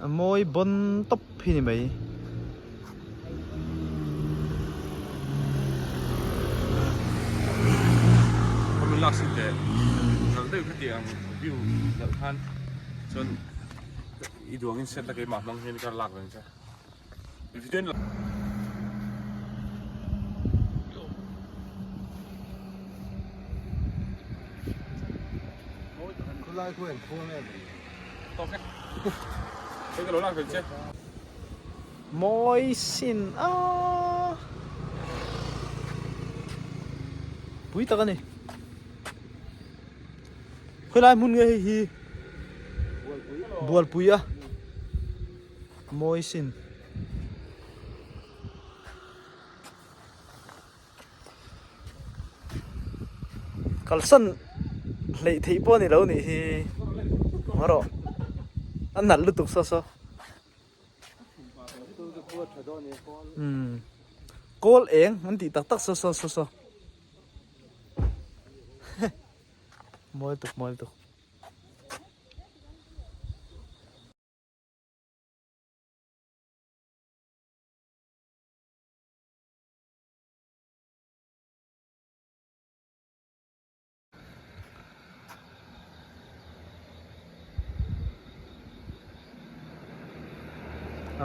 môi bon top phi mấy mình lạc sinh thế rồi đây cái tiếng view đỡ than cho ý đồ in set là cái mặt mang cái lạc rồi chứ vì thế là lại quên thua này to cái lối lạc rồi chứ môi xin bụi ta cái này khơi lại muốn nghe hi buồn bụi môi xin kalau sân lấy thấy bao nhiêu đâu này thì mà rồi anh nặn lướt tục sao call anh thì tắc tắc sao môi tục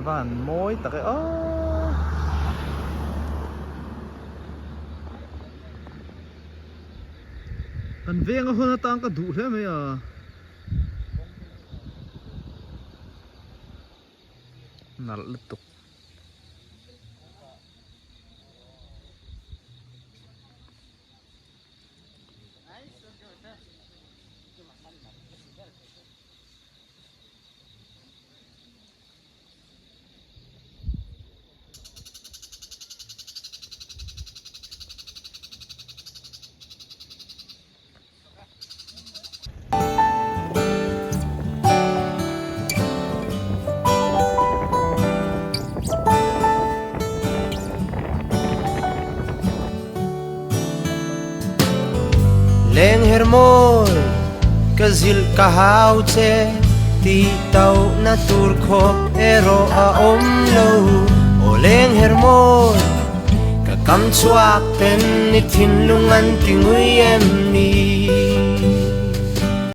bạn môi tắc cái cần viên hơn tăng cả đủ thế mấy nặn lướt tục leng hermol kazil kahau che ti tau na tur kho ero a om lo o leng hermol ka kam chuak ten ni thin lungan ti ngui em ni